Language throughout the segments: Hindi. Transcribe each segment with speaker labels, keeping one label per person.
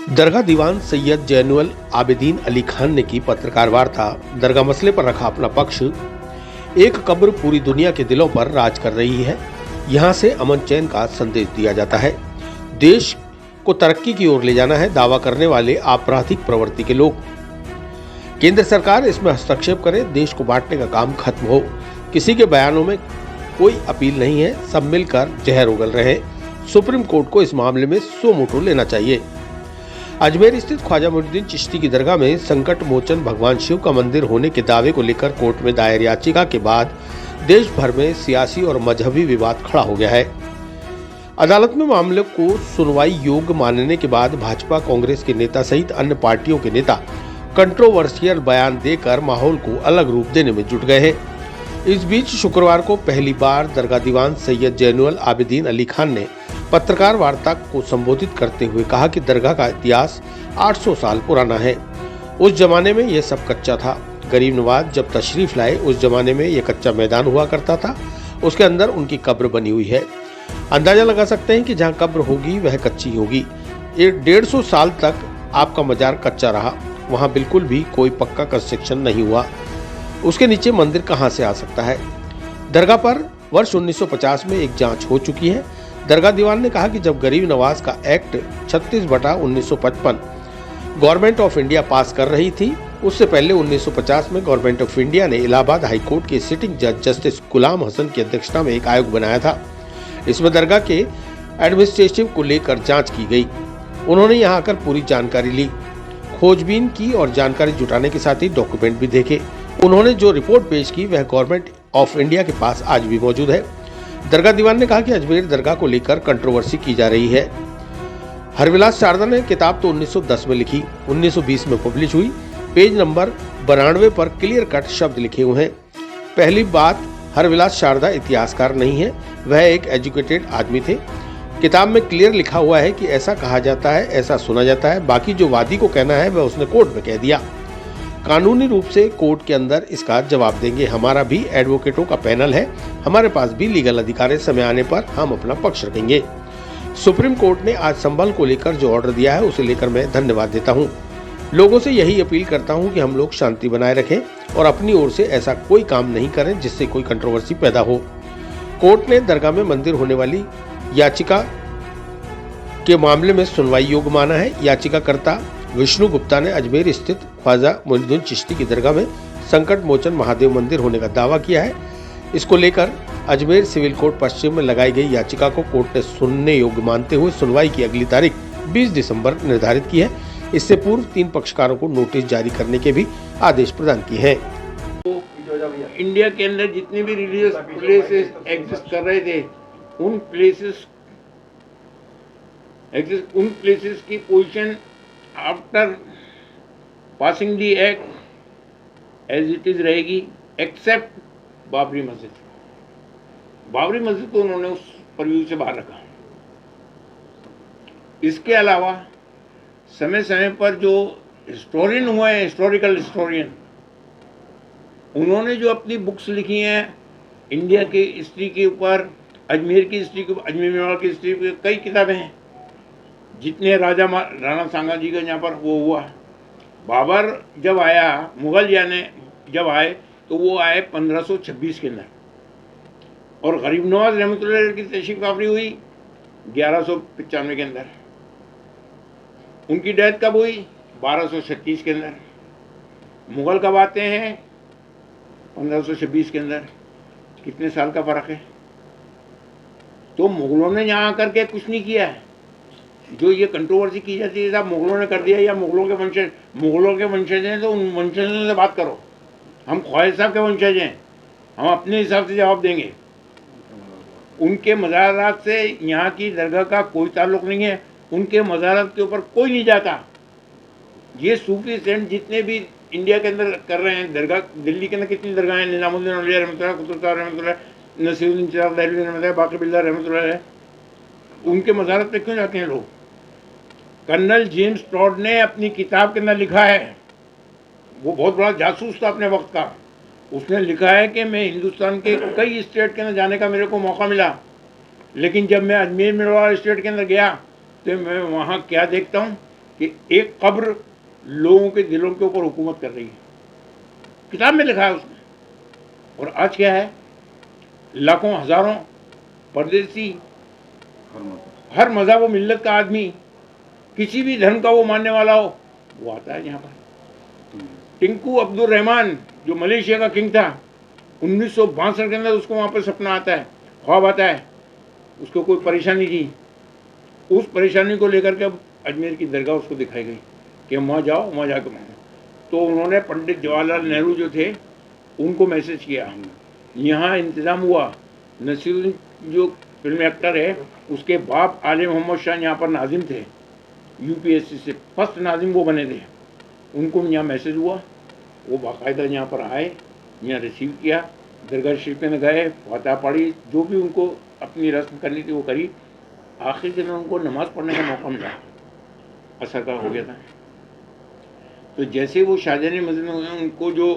Speaker 1: दरगाह दीवान सैयद जैनुल आबिदीन अली खान ने की पत्रकार वार्ता। दरगाह मसले पर रखा अपना पक्ष। एक कब्र पूरी दुनिया के दिलों पर राज कर रही है। यहाँ से अमन चैन का संदेश दिया जाता है। देश को तरक्की की ओर ले जाना है, दावा करने वाले आपराधिक प्रवृत्ति के लोग। केंद्र सरकार इसमें हस्तक्षेप करे, देश को बांटने का काम खत्म हो। किसी के बयानों में कोई अपील नहीं है, सब मिलकर जहर उगल रहे हैं। सुप्रीम कोर्ट को इस मामले में सो मोटो लेना चाहिए। अजमेर स्थित ख्वाजा मोइनुद्दीन चिश्ती की दरगाह में संकट मोचन भगवान शिव का मंदिर होने के दावे को लेकर कोर्ट में दायर याचिका के बाद देश भर में सियासी और मजहबी विवाद खड़ा हो गया है। अदालत में मामले को सुनवाई योग्य मानने के बाद भाजपा, कांग्रेस के नेता सहित अन्य पार्टियों के नेता कंट्रोवर्शियल बयान देकर माहौल को अलग रूप देने में जुट गए हैं। इस बीच शुक्रवार को पहली बार दरगाह दीवान सैयद जैनुल आबिदीन अली खान ने पत्रकार वार्ता को संबोधित करते हुए कहा कि दरगाह का इतिहास 800 साल पुराना है। उस जमाने में यह सब कच्चा था। गरीब नवाज जब तशरीफ लाए, उस जमाने में यह कच्चा मैदान हुआ करता था, उसके अंदर उनकी कब्र बनी हुई है। अंदाजा लगा सकते हैं कि जहाँ कब्र होगी वह कच्ची होगी। 150 साल तक आपका मजार कच्चा रहा, वहाँ बिल्कुल भी कोई पक्का कंस्ट्रक्शन नहीं हुआ। उसके नीचे मंदिर कहाँ से आ सकता है? दरगाह पर वर्ष 1950 में एक जांच हो चुकी है। दरगाह दीवान ने कहा कि जब गरीब नवाज का एक्ट 36/1955 गवर्नमेंट ऑफ इंडिया पास कर रही थी, उससे पहले 1950 में गवर्नमेंट ऑफ इंडिया ने इलाहाबाद हाई कोर्ट के सिटिंग जज जस्टिस गुलाम हसन की अध्यक्षता में एक आयोग बनाया था। इसमें दरगाह के एडमिनिस्ट्रेटिव को लेकर जांच की गई। उन्होंने यहाँ आकर पूरी जानकारी ली, खोजबीन की और जानकारी जुटाने के साथ ही डॉक्यूमेंट भी देखे। उन्होंने जो रिपोर्ट पेश की वह गवर्नमेंट ऑफ इंडिया के पास आज भी मौजूद है। दरगाह दीवान ने कहा कि अजमेर दरगाह को लेकर कंट्रोवर्सी की जा रही है। हरविलास शारदा ने किताब तो 1910 में लिखी, 1920 में पब्लिश हुई। पेज नंबर 92 पर क्लियर कट शब्द लिखे हुए हैं। पहली बात, हरविलास शारदा इतिहासकार नहीं है, वह एक एजुकेटेड आदमी थे। किताब में क्लियर लिखा हुआ है कि ऐसा कहा जाता है, ऐसा सुना जाता है। बाकी जो वादी को कहना है वह उसने कोर्ट में कह दिया। कानूनी रूप से कोर्ट के अंदर इसका जवाब देंगे। हमारा भी एडवोकेटों का पैनल है, हमारे पास भी लीगल अधिकार है। समय आने पर हम अपना पक्ष रखेंगे। सुप्रीम कोर्ट ने आज संभल को लेकर जो ऑर्डर दिया है उसे लेकर मैं धन्यवाद देता हूं। लोगों से यही अपील करता हूं कि हम लोग शांति बनाए रखें और अपनी ओर से ऐसा कोई काम नहीं करें जिससे कोई कंट्रोवर्सी पैदा हो। कोर्ट ने दरगाह में मंदिर होने वाली याचिका के मामले में सुनवाई योग्य माना है। याचिकाकर्ता विष्णु गुप्ता ने अजमेर स्थित ख्वाजा मोइनुद्दीन चिश्ती की दरगाह में संकट मोचन महादेव मंदिर होने का दावा किया है। इसको लेकर अजमेर सिविल कोर्ट पश्चिम में लगाई गई याचिका को कोर्ट ने सुनने योग्य मानते हुए सुनवाई की अगली तारीख 20 दिसंबर निर्धारित की है। इससे पूर्व 3 पक्षकारों को नोटिस जारी करने के भी आदेश प्रदान किए हैं।
Speaker 2: इंडिया के अंदर जितने भी रिलीजियस प्लेसेस एग्जिस्ट कर रहे थे, उन प्लेसेस की position after passing the act as it is रहेगी, एक्सेप्ट बाबरी मस्जिद। बाबरी मस्जिद को उन्होंने उस परव्यू से बाहर रखा। इसके अलावा समय समय पर जो हिस्टोरियन हुए हैं, हिस्टोरिकल हिस्टोरियन, उन्होंने जो अपनी बुक्स लिखी हैं इंडिया की हिस्ट्री के ऊपर, अजमेर की हिस्ट्री के ऊपर, अजमेर मेवाड़ की हिस्ट्री के कई किताबें हैं। जितने राणा सांगा जी का यहाँ पर वो हुआ, बाबर जब आया, मुगल जब आए तो वो आए 1526 के अंदर, और गरीब नवाज रहमतुल्लाह अलैह की तशरीफ आवरी हुई 1195 के अंदर। उनकी डेथ कब हुई? 1236 के अंदर। मुगल कब आते हैं? 1526 के अंदर। कितने साल का फर्क है? तो मुगलों ने यहाँ आकर के कुछ नहीं किया है। जो ये कंट्रोवर्सी की जाती है साहब मुगलों ने कर दिया या मुगलों के वंशज हैं तो उन वंशजों से बात करो। हम ख्वाजा साहब के वंशज हैं, हम अपने हिसाब से जवाब देंगे। उनके मज़ारात से यहाँ की दरगाह का कोई ताल्लुक़ नहीं है। उनके मज़ारात के ऊपर कोई नहीं जाता। ये सूफी सेंट जितने भी इंडिया के अंदर कर रहे हैं, दरगाह दिल्ली के अंदर कितनी दरगाह हैं? निज़ामुद्दीन औलिया रहमतुल्लाह, कुतुब शाह रहमतुल्लाह, नसीरुद्दीन चिराग दहलवी रहमतुल्लाह, बाक़ी बिल्लाह रहमतुल्लाह, उनके मज़ारत पे क्यों जाते हैं लोग? कर्नल जेम्स टॉड ने अपनी किताब के अंदर लिखा है, वो बहुत बड़ा जासूस था अपने वक्त का, उसने लिखा है कि मैं हिंदुस्तान के कई स्टेट के अंदर जाने का मेरे को मौका मिला, लेकिन जब मैं अजमेर मेवाड़ स्टेट के अंदर गया तो मैं वहाँ क्या देखता हूँ कि एक कब्र लोगों के दिलों के ऊपर हुकूमत कर रही है। किताब में लिखा है उसमें। और आज क्या है, लाखों हजारों परदेसी, हर मज़हब व मिल्लत का आदमी, किसी भी धर्म का वो मानने वाला हो, वो आता है यहाँ पर। टिंकू अब्दुल रहमान जो मलेशिया का किंग था, 1962 के अंदर उसको वहाँ पर सपना आता है, ख्वाब आता है, उसको कोई परेशानी थी। उस परेशानी को लेकर के अब अजमेर की दरगाह उसको दिखाई गई कि वहाँ जाओ, वहाँ जाकर मांगो। तो उन्होंने पंडित जवाहरलाल नेहरू जो थे उनको मैसेज किया, यहाँ इंतज़ाम हुआ। नसीरुद्दीन जो फिल्म एक्टर है, उसके बाप आले मोहम्मद शाह यहाँ पर नाजिम थे, यूपीएससी से फर्स्ट नाजिम वो बने थे। उनको यहाँ मैसेज हुआ, वो बाकायदा यहाँ पर आए, यहाँ रिसीव किया, दरगाह शरीफ में गए, फतह पढ़ी, जो भी उनको अपनी रस्म करनी थी वो करी। आखिर दिन उनको नमाज़ पढ़ने का मौका मिला, असर का हो गया था। तो जैसे वो शाहजहानी मस्जिद में हुए, उनको जो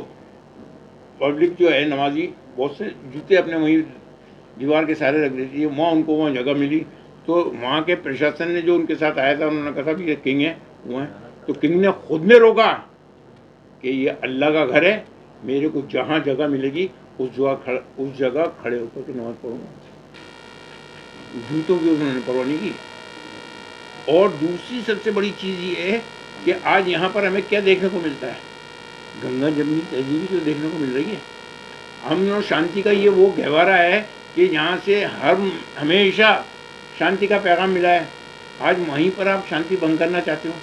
Speaker 2: पब्लिक जो है नमाजी, बहुत से जूते अपने वहीं दीवार के सारे रख देती है, वहाँ उनको वहाँ जगह मिली। तो वहाँ के प्रशासन ने जो उनके साथ आया था, उन्होंने कहा था भी ये किंग है, वो है। तो किंग ने खुद ने रोका कि ये अल्लाह का घर है, मेरे को जहाँ जगह मिलेगी उस जगह खड़े होकर के नमाज पढ़ूंगा। जूतों की उन्होंने परवाह नहीं की। और दूसरी सबसे बड़ी चीज़ ये है कि आज यहाँ पर हमें क्या देखने को मिलता है, गंगा जमनी तहजीब जो देखने को मिल रही है। अमन शांति का ये वो गहवारा है कि यहाँ से हमेशा शांति का पैगाम मिला है। आज वहीं पर आप शांति भंग करना चाहते हो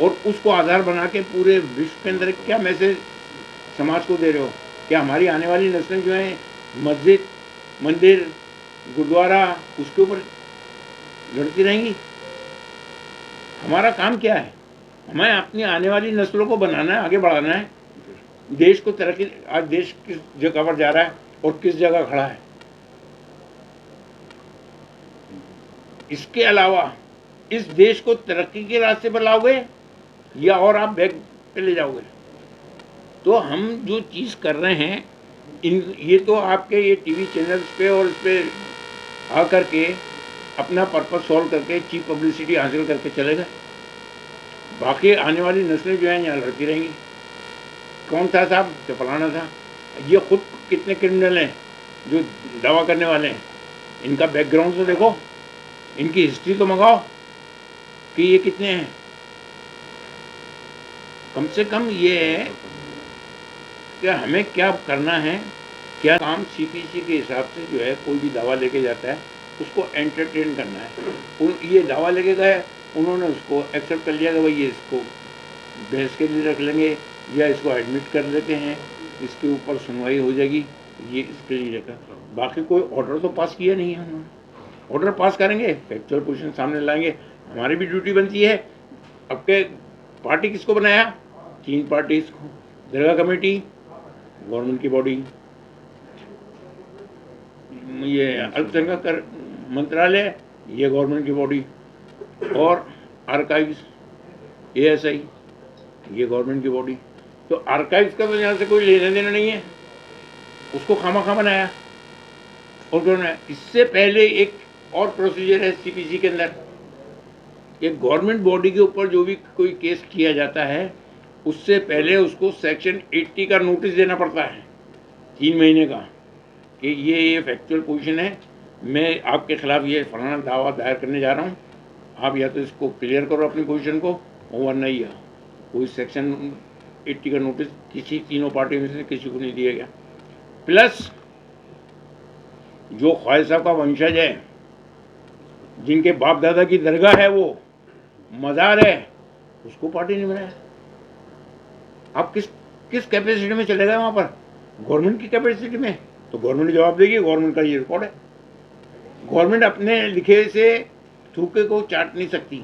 Speaker 2: और उसको आधार बना के पूरे विश्व के अंदर क्या मैसेज समाज को दे रहे हो? क्या हमारी आने वाली नस्लें जो हैं मस्जिद, मंदिर, गुरुद्वारा उसके ऊपर लड़ती रहेंगी? हमारा काम क्या है? हमें अपनी आने वाली नस्लों को बनाना है, आगे बढ़ाना है, देश को तरक्की। आज देश किस जगह पर जा रहा है और किस जगह खड़ा है, इसके अलावा इस देश को तरक्की के रास्ते पर लाओगे या और आप बैक पे ले जाओगे? तो हम जो चीज़ कर रहे हैं, ये तो आपके ये टीवी चैनल्स पे और इस पे आकर के अपना पर्पस सॉल्व करके चीप पब्लिसिटी हासिल करके चले गए। बाकी आने वाली नस्लें जो हैं यहाँ लड़ती रहेंगी। कौन था साहब तो फलाना था। ये खुद कितने क्रिमिनल हैं जो दावा करने वाले हैं, इनका बैकग्राउंड तो देखो, इनकी हिस्ट्री तो मंगाओ कि ये कितने हैं। कम से कम ये है कि हमें क्या करना है, क्या काम सीपीसी के हिसाब से जो है कोई भी दावा लेके जाता है उसको एंटरटेन करना है। ये दावा लेके गए, उन्होंने उसको एक्सेप्ट कर लिया कि भाई ये इसको बहस के लिए रख लेंगे या इसको एडमिट कर लेते हैं, इसके ऊपर सुनवाई हो जाएगी, ये इसके लिए रखा। बाकी कोई ऑर्डर तो पास किया नहीं है उन्होंने। ऑर्डर पास करेंगे, फैक्चुअल पोजीशन सामने लाएंगे, हमारी भी ड्यूटी बनती है। अब के पार्टी किसको बनाया? 3 पार्टीज को, दरगाह कमेटी, गवर्नमेंट की बॉडी, ये अल्पसंख्यक मंत्रालय, ये गवर्नमेंट की बॉडी, और आर्काइव्स, एएसआई, ये गवर्नमेंट की बॉडी। तो आर्काइव्स का तो यहाँ से कोई लेना देना नहीं है, उसको खामा बनाया। और इससे पहले एक और प्रोसीजर है सीपीसी के अंदर, एक गवर्नमेंट बॉडी के ऊपर जो भी कोई केस किया जाता है, उससे पहले उसको सेक्शन 80 का नोटिस देना पड़ता है 3 महीने का, कि ये फैक्चुअल पोजीशन है, मैं आपके खिलाफ ये फलाना दावा दायर करने जा रहा हूँ, आप या तो इसको क्लियर करो अपनी पोजीशन को, वरना ही कोई सेक्शन 80 का नोटिस किसी तीनों पार्टी में से किसी को नहीं दिया गया। प्लस जो ख्वाजा साहब का वंशज है, जिनके बाप दादा की दरगाह है, वो मज़ार है, उसको पार्टी नहीं बनाया। आप किस कैपेसिटी में चले गए वहाँ पर? गवर्नमेंट की कैपेसिटी में। तो गवर्नमेंट जवाब देगी, गवर्नमेंट का ये रिकॉर्ड है। गवर्नमेंट अपने लिखे से थूके को चाट नहीं सकती।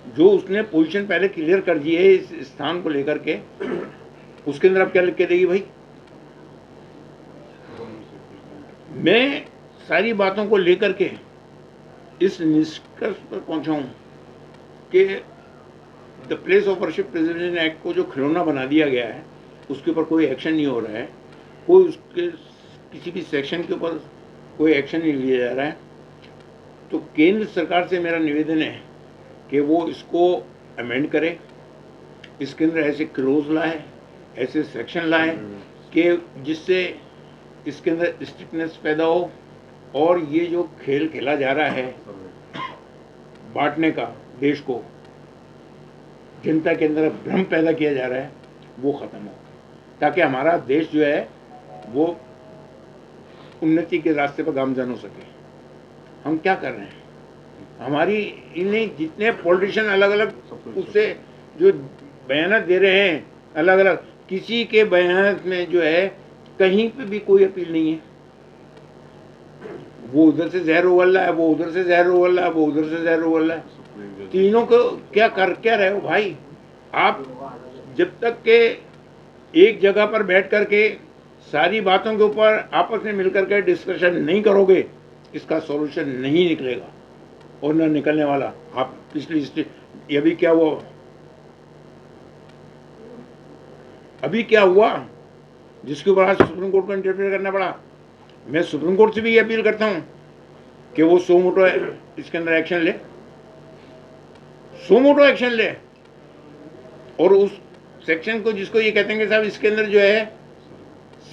Speaker 2: जो उसने पोजीशन पहले क्लियर कर दी है इस स्थान को लेकर के, उसके अंदर अब क्या लिख के देगी भाई? मैं सारी बातों को लेकर के इस निष्कर्ष पर पहुंचा हूं कि the place of worship preservation act को जो खिलौना बना दिया गया है, उसके ऊपर कोई एक्शन नहीं हो रहा है, कोई उसके किसी भी सेक्शन के ऊपर कोई एक्शन नहीं लिया जा रहा है। तो केंद्र सरकार से मेरा निवेदन है कि वो इसको अमेंड करे, इसके अंदर ऐसे क्लोज लाए, ऐसे सेक्शन लाए कि जिससे इसके अंदर स्ट्रिक्टनेस पैदा हो और ये जो खेल खेला जा रहा है बांटने का, देश को जनता के अंदर भ्रम पैदा किया जा रहा है, वो खत्म हो, ताकि हमारा देश जो है वो उन्नति के रास्ते पर गामजन हो सके। हम क्या कर रहे हैं? हमारी इन्हें जितने पॉलिटिशियन अलग अलग उससे जो बयान दे रहे हैं अलग अलग, किसी के बयान में जो है कहीं पे भी कोई अपील नहीं है। वो उधर से जहर उगल रहा है, वो उधर से जहर उगल रहा है, वो उधर से जहर उगल रहा है। तीनों को क्या कर क्या रहे हो भाई? आप जब तक के एक जगह पर बैठ करके सारी बातों के ऊपर आपस में मिलकर के डिस्कशन नहीं करोगे, इसका सॉल्यूशन नहीं निकलेगा और न निकलने वाला। आप पिछली ये भी क्या हुआ, अभी क्या हुआ जिसके ऊपर आज सुप्रीम कोर्ट को इंटरफेयर करना पड़ा। मैं सुप्रीम कोर्ट से भी ये अपील करता हूं कि वो सो मोटो इसके अंदर एक्शन ले, सो मोटो एक्शन ले, और उस सेक्शन को जिसको ये कहते हैं कि साहब इसके अंदर जो है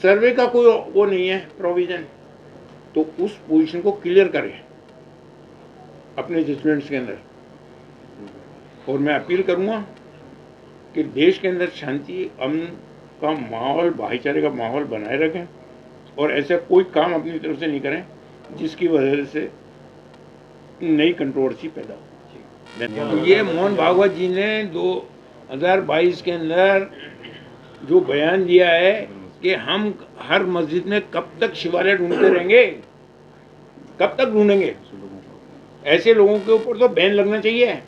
Speaker 2: सर्वे का कोई वो नहीं है प्रोविजन, तो उस पोजीशन को क्लियर करें अपने जजमेंट्स के अंदर। और मैं अपील करूंगा कि देश के अंदर शांति, अमन का माहौल, भाईचारे का माहौल बनाए रखें और ऐसा कोई काम अपनी तरफ से नहीं करें जिसकी वजह से नई कंट्रोवर्सी पैदा हो। तो ये मोहन भागवत जी ने 2022 के अंदर जो बयान दिया है कि हम हर मस्जिद में कब तक शिवालय ढूंढते रहेंगे, कब तक ढूंढेंगे? ऐसे लोगों के ऊपर तो बैन लगना चाहिए।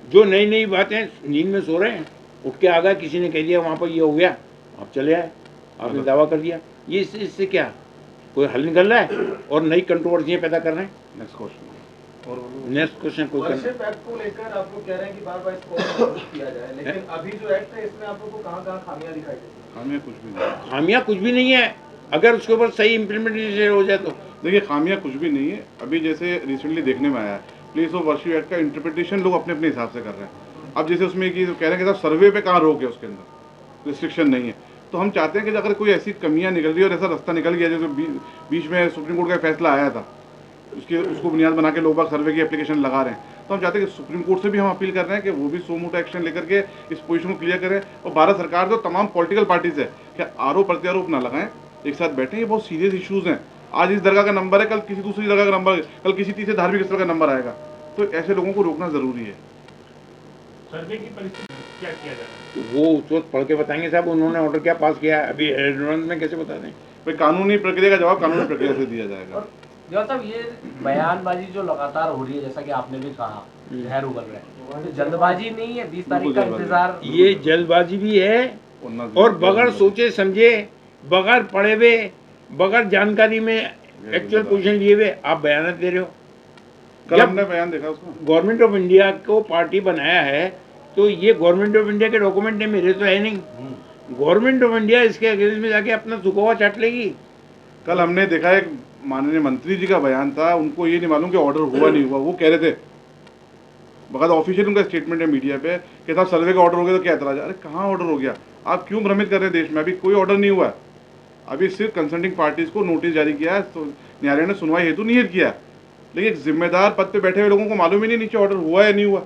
Speaker 2: जो नई नई बातें नींद में सो रहे हैं, उठ के आ गया, किसी ने कह दिया वहाँ पर ये हो गया, आप चले आए, आपने दावा कर दिया, ये इससे क्या कोई हल निकल रहा है और नई कंट्रोवर्सियाँ पैदा कर रहे हैं। नेक्स्ट क्वेश्चन कोई
Speaker 3: वर्शिप एक्ट को लेकर आप लोग कह रहे हैं कि बार-बार इसको किया जाए, लेकिन अभी जो एक्ट है इसमें आप लोगों को कहाँ-कहाँ खामियां दिखाई देती हैं?
Speaker 2: खामियां कुछ भी नहीं है, अगर उसके ऊपर सही इम्प्लीमेंटेशन हो जाए तो।
Speaker 4: देखिए, खामियां कुछ भी नहीं है। अभी जैसे रिसेंटली देखने में आया है, प्लेस ऑफ वर्शिप एक्ट का इंटरप्रिटेशन लोग अपने अपने हिसाब से कर रहे हैं। अब जैसे उसमें कि कह रहे हैं कि साहब सर्वे पे कहाँ रोक है, उसके अंदर रिस्ट्रिक्शन नहीं है। तो हम चाहते हैं कि अगर कोई ऐसी कमियां निकल रही है और ऐसा रास्ता निकल गया, जैसे बीच में सुप्रीम कोर्ट का फैसला आया था, उसको बुनियाद बना के लोग बाग सर्वे की एप्लीकेशन लगा रहे हैं, तो हम चाहते हैं कि सुप्रीम कोर्ट से भी हम अपील कर रहे हैं कि वो भी सो मोटो एक्शन लेकर के इस पोजीशन को क्लियर करें। और भारत सरकार जो तमाम पॉलिटिकल पार्टीज है, क्या आरोप प्रत्यारोप ना लगाएं, एक साथ बैठें। ये बहुत सीरियस इश्यूज हैं। आज इस दरगाह का नंबर है, कल किसी दूसरी जगह का नंबर, कल किसी तीसरे धार्मिक स्थल का नंबर आएगा, तो ऐसे लोगों को रोकना जरूरी है।
Speaker 5: सर्वे की परिस्थिति क्या किया जा रहा है?
Speaker 2: वो उस वक्त पढ़ के बताएंगे साहब उन्होंने ऑर्डर क्या पास किया है, अभी एडवांस में कैसे बता दें?
Speaker 4: भाई, कानूनी प्रक्रिया का जवाब कानूनी प्रक्रिया से दिया जाएगा।
Speaker 6: मतलब ये बयानबाजी जो लगातार हो रही है, जैसा कि आपने भी कहा, जहर उगल रहा है, तो जल्दबाजी नहीं है? 20 तारीख का इंतजार।
Speaker 2: ये जल्दबाजी भी है और बगैर सोचे समझे, बगैर पढ़े हुए, बगैर जानकारी में एक्चुअल पोजीशन लिए हुए आप बयान दे रहे हो।
Speaker 4: कल हमने बयान देखा उसको।
Speaker 2: गवर्नमेंट ऑफ इंडिया को पार्टी बनाया है तो ये गवर्नमेंट ऑफ इंडिया के डॉक्यूमेंट है, मेरे तो है नहीं। गवर्नमेंट ऑफ इंडिया इसके अगेंस्ट में जाके अपना सुखवा चाट लेगी।
Speaker 4: कल हमने देखा एक माननीय मंत्री जी का बयान था, उनको ये नहीं मालूम कि ऑर्डर हुआ नहीं हुआ। वो कह रहे थे, बकायदा ऑफिशियल उनका स्टेटमेंट है मीडिया पे कि साहब सर्वे का ऑर्डर हो गया तो क्या एतराज? अरे कहाँ ऑर्डर हो गया? आप क्यों भ्रमित कर रहे हैं देश में? अभी कोई ऑर्डर नहीं हुआ है। अभी सिर्फ कंसल्टिंग पार्टीज को नोटिस जारी किया है, तो न्यायालय ने सुनवाई हेतु निहित किया, लेकिन एक जिम्मेदार पद पे बैठे हुए लोगों को मालूम ही नहीं नीचे ऑर्डर हुआ या नहीं हुआ।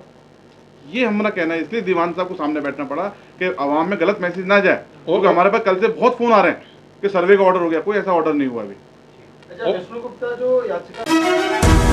Speaker 4: ये हमारा कहना है। इसलिए दीवान साहब को सामने बैठना पड़ा कि आवाम में गलत मैसेज ना जाए, क्योंकि हमारे पास कल से बहुत फोन आ रहे हैं कि सर्वे का ऑर्डर हो गया। कोई ऐसा ऑर्डर नहीं हुआ अभी।
Speaker 3: अच्छा, विष्णु गुप्ता जो याचिका